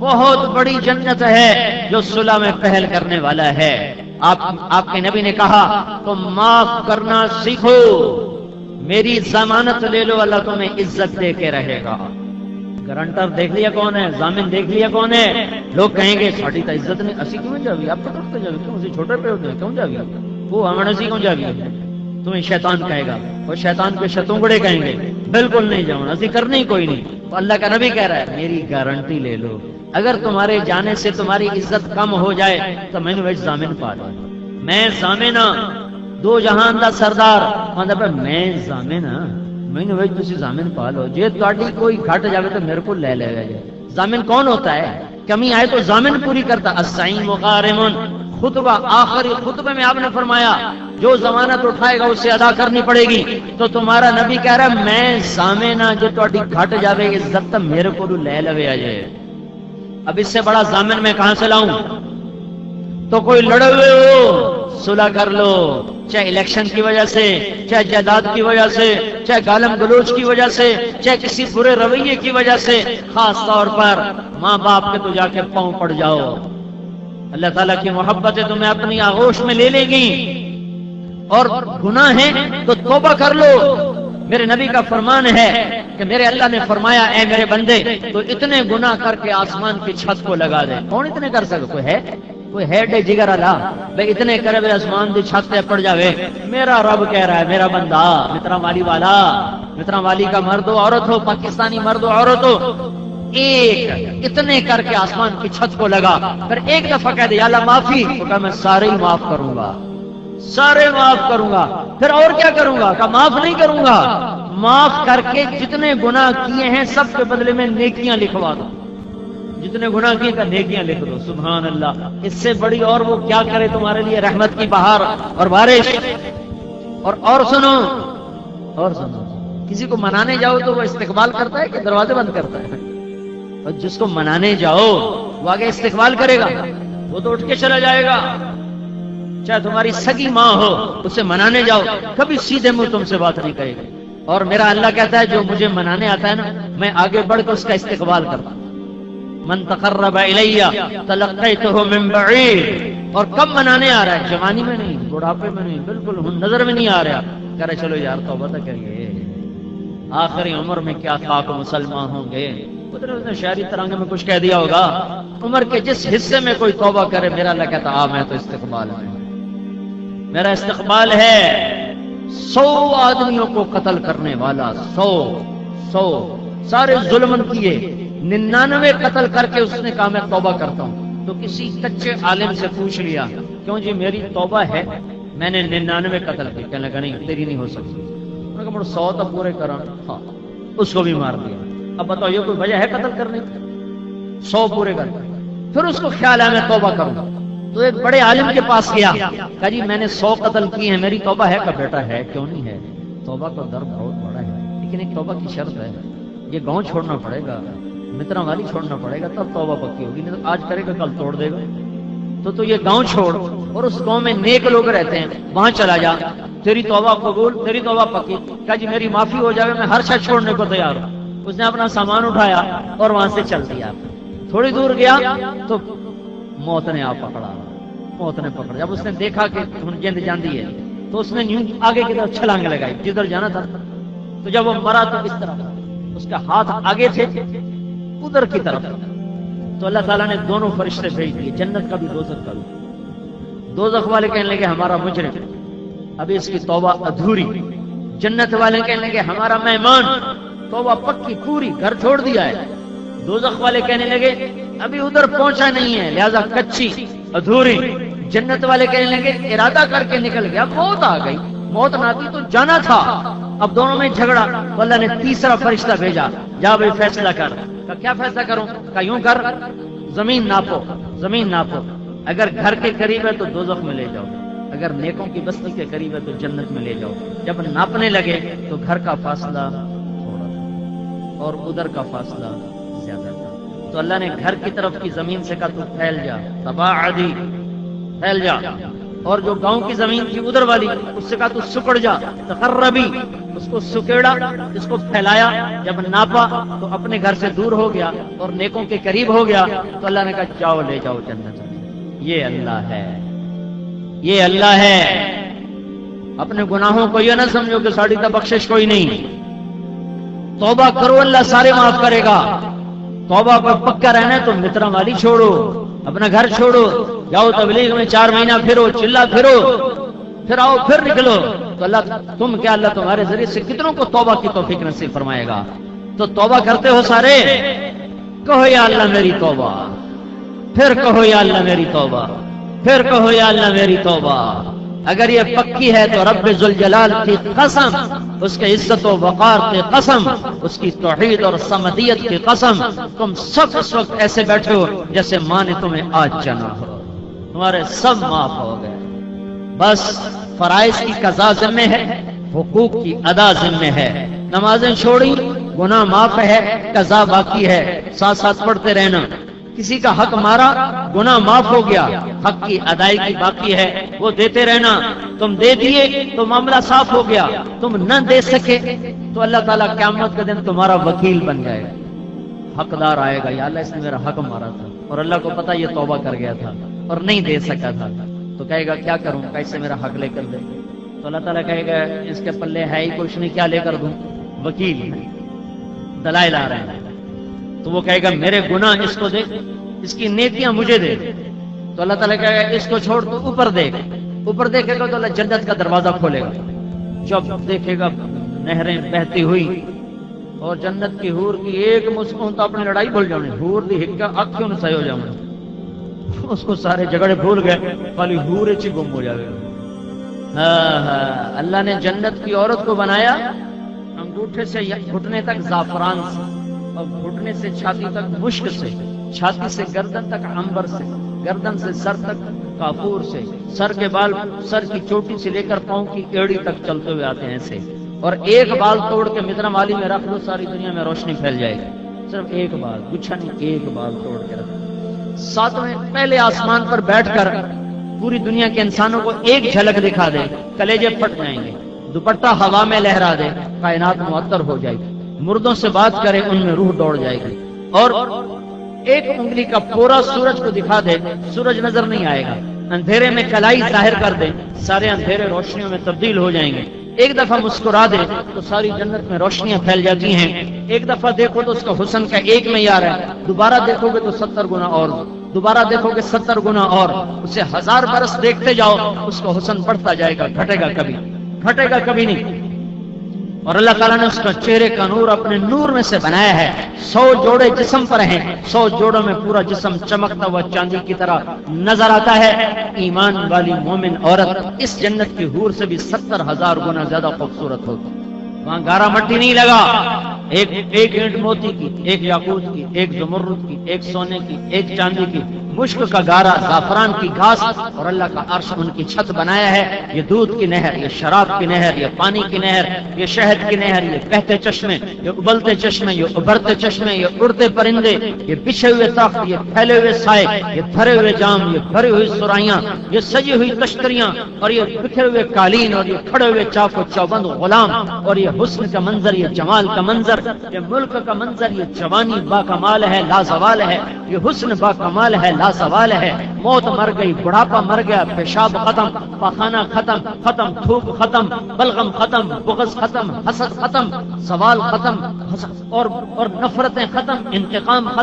بہت بڑی جنت ہے جو صلح میں پہل کرنے والا ہے. آپ کے نبی نے کہا تم معاف کرنا سیکھو، میری ضمانت لے لو، اللہ تمہیں عزت دے کے رہے گا. گارنٹر دیکھ لیا کون ہے، ضامن دیکھ لیا کون ہے. لوگ کہیں گے ساڑی تو عزت نہیں، اسی کیوں جاوی آپ پکڑتے جاوی کیوں اسی چھوٹے پہ ہوتے ہیں کیوں جاوی وہ ہمیں اسی کیوں جاوی تمہیں شیطان کہے گا، اور شیطان کے شتونگڑے کہیں گے بالکل نہیں جاؤں اسی کرنے ہی کوئی نہیں. تو اللہ کا نبی کہہ رہا ہے میری گارنٹی لے لو، اگر تمہارے جانے سے تمہاری عزت کم ہو جائے تو میں نے ضامن پا لوں، میں ضامن ہاں، دو جہان دا سردار مطلب میں ضامن ہاں، میں نے تسی ضامن پا لو، جے تہاڈی کوئی گھٹ جاوے تو میرے کو لے لے گا. ضامن کون ہوتا ہے؟ کمی آئے تو ضامن پوری کرتا. السعین وغارم، خطبہ آخری خطبے میں آپ نے فرمایا جو ضمانت اٹھائے گا اسے ادا کرنی پڑے گی. تو تمہارا نبی کہہ رہا ہے میں ضامن ہاں، جو تہاڈی گھٹ جاوے عزت تو میرے کو لے لے آ جائے. اب اس سے بڑا ضامن میں کہاں سے لاؤں؟ تو کوئی لڑے ہوئے ہو صلح کر لو، چاہے الیکشن کی وجہ سے، چاہے جائیداد کی وجہ سے، چاہے گالم گلوچ کی وجہ سے، چاہے کسی برے رویے کی وجہ سے، خاص طور پر ماں باپ کے تو جا کے پاؤں پڑ جاؤ. اللہ تعالیٰ کی محبت ہے تمہیں اپنی آغوش میں لے لے گی، اور گناہ ہے تو توبہ کر لو. میرے نبی کا فرمان ہے کہ میرے اللہ نے فرمایا اے میرے بندے تو اتنے گناہ کر کے آسمان کی چھت کو لگا دے. کون اتنے کر سکے؟ کوئی ہے ڈے جگر اللہ بھائی اتنے کرے بھائی آسمان کی چھت پہ پڑ جاوے. میرا رب کہہ رہا ہے میرا بندہ مترا والی والا، مترا والی کا مرد ہو عورت ہو، پاکستانی مرد ہو عورت ہو، ایک اتنے کر کے آسمان کی چھت کو لگا، پھر ایک دفعہ کہہ دے یا اللہ معافی، تو کہا میں سارے ہی معاف کروں گا، سارے معاف کروں گا. پھر اور کیا کروں گا؟ کہ معاف نہیں کروں گا، معاف کر کے جتنے گناہ کیے ہیں سب کے بدلے میں نیکیاں لکھوا دو، جتنے گناہ کیے کا نیکیاں لکھ دو. سبحان اللہ، اس سے بڑی اور وہ کیا کرے تمہارے لیے رحمت کی بہار اور بارش. اور سنو کسی کو منانے جاؤ تو وہ استقبال کرتا ہے کہ دروازے بند کرتا ہے؟ اور جس کو منانے جاؤ وہ آگے استقبال کرے گا، وہ تو اٹھ کے چلا جائے گا. چاہے تمہاری سگی ماں ہو اسے منانے جاؤ کبھی سیدھے منہ تم سے بات نہیں کرے گا. اور میرا اللہ کہتا ہے جو مجھے منانے آتا ہے نا میں آگے بڑھ کے اس کا استقبال کرتا ہوں. من تقرب الی تلقیتہ من بعید. اور کب منانے آ رہا ہے؟ جوانی میں نہیں، بڑھاپے میں نہیں، بالکل نظر میں نہیں آ رہا. کہہ رہے چلو یار توبہ تو کریے، آخری عمر میں کیا خاک مسلمان ہوں گے. اس نے شاعری ترانگے میں کچھ کہہ دیا ہوگا، عمر کے جس حصے میں کوئی توبہ کرے میرا اللہ کہتا میں تو استقبال ہے، میرا استقبال ہے. 100 آدمیوں کو قتل کرنے والا، 100 سارے ظلم کیے، 99 قتل کر کے اس نے کہا میں توبہ کرتا ہوں. تو کسی کچے عالم سے پوچھ لیا کیوں جی میری توبہ ہے، میں نے 99 قتل کیے. کہنے لگا نہیں تیری نہیں ہو سکتی. انہوں نے کہا 100 تو پورے کرا، ہاں اس کو بھی مار دیا. اب بتاؤ یہ کوئی وجہ ہے قتل کرنے کی؟ 100 پورے کر. پھر اس کو خیال ہے میں توبہ کروں، تو ایک بڑے عالم کے پاس گیا، کہا جی میں نے 100 قتل کیے ہیں، میری توبہ ہے؟ کا بیٹا ہے، کیوں نہیں ہے؟ توبہ کا درد بہت بڑا ہے، لیکن ایک توبہ کی شرط ہے، یہ گاؤں چھوڑنا پڑے گا، مترا والی چھوڑنا پڑے گا تب توبہ پکی ہوگی، نہیں تو آج کرے گا کل توڑ دے گا. تو یہ گاؤں چھوڑ اور اس گاؤں میں نیک لوگ رہتے ہیں وہاں چلا جا، تیری توبہ قبول، تیری توبہ پکی. کہا جی میری معافی ہو جائے میں ہر شخص چھوڑنے کو تیار ہوں. اس نے اپنا سامان اٹھایا اور وہاں سے چل دیا. تھوڑی دور گیا تو موت نے آپ پکڑا، موت نے پکڑا. جب اس نے دیکھا کہ جند جاندی ہے تو اس نے آگے کی طرف چھلانگ لگائی جدھر جانا تھا. تو جب وہ مرا تو اس طرح اس کا ہاتھ آگے تھے ادھر کی طرف. تو اللہ تعالیٰ نے دونوں فرشتے بھیج دیے، جنت کا بھی دوزخ کا بھی. دوزخ والے کہنے لگے ہمارا مجرم ابھی اس کی توبہ ادھوری، جنت والے کہنے لگے ہمارا مہمان توبہ پکی پوری، گھر چھوڑ دیا ہے. دوزخ والے کہنے لگے ابھی ادھر پہنچا نہیں ہے لہذا کچی ادھوری. جنت والے کہنے لگے ارادہ کر کے نکل گیا، موت آ گئی، موت نہ آتی تو جانا تھا. اب دونوں میں جھگڑا تو اللہ نے تیسرا فرشتہ بھیجا، جا بھائی فیصلہ کر. کہ کیا فیصلہ کروں؟ کہ یوں کر زمین ناپو، زمین ناپو، اگر گھر کے قریب ہے تو دوزخ میں لے جاؤ، اگر نیکوں کی بستی کے قریب ہے تو جنت میں لے جاؤ. جب ناپنے لگے تو گھر کا فاصلہ تھوڑا تھا اور ادھر کا فاصلہ زیادہ تھا. تو اللہ نے گھر کی طرف کی زمین سے کہا تو پھیل جا، تباعدی، پھیل جا. اور جو گاؤں کی زمین تھی ادھر والی، اس سے کہا تو سکڑ جا، تقربی، اس کو سکیڑا، اس کو پھیلایا، جب ناپا تو اپنے گھر سے دور ہو گیا اور نیکوں کے قریب ہو گیا، تو اللہ نے کہا جاؤ لے جاؤ جنت میں۔ یہ اللہ ہے، یہ اللہ ہے۔ اپنے گناہوں کو یہ نہ سمجھو کہ ساڑی تا بخشش کوئی نہیں، توبہ کرو اللہ سارے معاف کرے گا۔ توبہ پر پکا رہنا ہے تو مترا والی چھوڑو، اپنا گھر چھوڑو، جاؤ تبلیغ میں 4 مہینہ پھرو، چلا پھرو، پھر آؤ، پھر نکلو، تو اللہ تم کیا اللہ تمہارے ذریعے سے کتنوں کو توبہ کی توفیق نصیب فرمائے گا۔ تو توبہ کرتے ہو سارے، کہو یا اللہ میری توبہ، پھر کہو یا اللہ میری توبہ، پھر کہو یا اللہ میری توبہ۔ اگر یہ پکی ہے تو رب ذوالجلال کی قسم، اس کے عزت و وقار کی قسم، اس کی توحید اور صمدیت کی قسم، تم سب اس وقت ایسے بیٹھے ہو جیسے ماں نے تمہیں آج جنا ہو، تمہارے سب معاف ہو گئے۔ بس فرائض کی قضا ذمہ ہے، حقوق کی ادا ذمہ ہے۔ نمازیں چھوڑی، گناہ معاف ہے، قضا باقی ہے، ساتھ ساتھ پڑھتے رہنا۔ کسی کا حق مارا، گناہ معاف ہو گیا، حق کی ادائیگی باقی ہے، وہ دیتے رہنا۔ تم دے دیے تو معاملہ صاف ہو گیا، تم نہ دے سکے تو اللہ تعالیٰ قیامت کے دن تمہارا وکیل بن جائے گا، حقدار آئے گا، یا اللہ اس نے میرا حق مارا تھا اور اللہ کو پتا یہ توبہ کر گیا تھا اور نہیں دے سکا تھا، تو کہے گا کیا کروں، کیسے میرا حق لے کر دے؟ تو اللہ تعالیٰ کہے گا اس کے پلے ہے ہی کچھ نہیں، کیا لے کر دوں؟ وکیل دلائل آ رہے ہیں۔ تو وہ کہے گا میرے گناہ اس کو دے، اس کی نیکیاں مجھے دے۔ تو اللہ تعالیٰ کہے گا اس کو چھوڑ تو اوپر دیکھ، اوپر دیکھے گا تو اللہ جنت کا دروازہ کھولے گا۔ جب دیکھے گا نہریں بہتی ہوئی اور جنت کی حور کی ایک مسکون تو اپنی لڑائی بھول جاؤں، حور دی ہکا اکھیوں نے سہی ہو جاؤں، اس کو سارے جھگڑے بھول گئے، خالی حور چی گم ہو جائے۔ اللہ نے جنت کی عورت کو بنایا انگوٹھے سے گھٹنے تک زعفران سے، اور گھٹنے سے چھاتی تک مشک سے، چھاتی سے گردن تک عنبر سے، گردن سے سر تک کافور سے، سر کے بال سر کی چوٹی سے لے کر پاؤں کی ایڑی تک چلتے ہوئے آتے ہیں ایسے، اور ایک بال توڑ کے مدرا مالی میں رکھ لو ساری دنیا میں روشنی پھیل جائے گی، صرف ایک بال، گچھا نہیں، ایک بال توڑ کے رکھ۔ ساتویں پہلے آسمان پر بیٹھ کر پوری دنیا کے انسانوں کو ایک جھلک دکھا دے، کلیجے پھٹ جائیں گے، دوپٹہ ہوا میں لہرا دے، کائنات معطر ہو جائے گی، مردوں سے بات کرے ان میں روح دوڑ جائے گی، اور ایک انگلی کا پورا سورج کو دکھا دے، سورج نظر نہیں آئے گا، اندھیرے میں کلائی ظاہر کر دے، سارے اندھیرے روشنیوں میں تبدیل ہو جائیں گے، ایک دفعہ مسکرا دے تو ساری جنت میں روشنیاں پھیل جاتی ہیں، ایک دفعہ دیکھو تو اس کا حسن کا ایک معیار ہے، دوبارہ دیکھو گے تو 70 گنا اور، دوبارہ دیکھو گے 70 گنا اور، اسے 1000 برس دیکھتے جاؤ اس کا حسن بڑھتا جائے گا، گھٹے گا کبھی، گھٹے گا کبھی نہیں۔ اور اللہ تعالیٰ نے اس کا چہرے کا نور اپنے نور میں سے بنایا ہے، 100 جوڑے جسم پر ہیں، 100 جوڑوں میں پورا جسم چمکتا ہوا چاندی کی طرح نظر آتا ہے۔ ایمان والی مومن عورت اس جنت کی حور سے بھی 70,000 گنا زیادہ خوبصورت ہوتی، وہاں گارا مٹی نہیں لگا، ایک اینٹ موتی کی، ایک یاقوت کی، ایک زمرد کی، ایک سونے کی، ایک چاندی کی، مشک کا گارا، زعفران کی گھاس، اور اللہ کا عرش ان کی چھت بنایا ہے۔ یہ دودھ کی نہر، یہ شراب کی نہر، یہ پانی کی نہر، یہ شہد کی نہر، یہ بہتے چشمے، یہ ابلتے چشمے، یہ ابھرتے چشمے، یہ اڑتے پرندے، یہ بچھے ہوئے تخت، یہ پھیلے ہوئے سائے، یہ بھرے ہوئے جام، یہ بھری ہوئی سرائیاں، یہ سجی ہوئی تشتریاں، اور یہ بکھرے ہوئے قالین، اور یہ کھڑے ہوئے چاق و چوبند غلام، اور یہ حسن کا منظر، یہ جمال کا منظر، یہ ملک کا منظر، یہ جوانی با کمال ہے، لازوال ہے، یہ حسن با کمال ہے، لازوال ہے۔ موت مر گئی، بڑھاپا مر گیا، پیشاب ختم، پاخانہ ختم، تھوک ختم، بلغم ختم، بغض ختم، حسد ختم، سوال ختم، اور نفرتیں ختم، انتقام ختم۔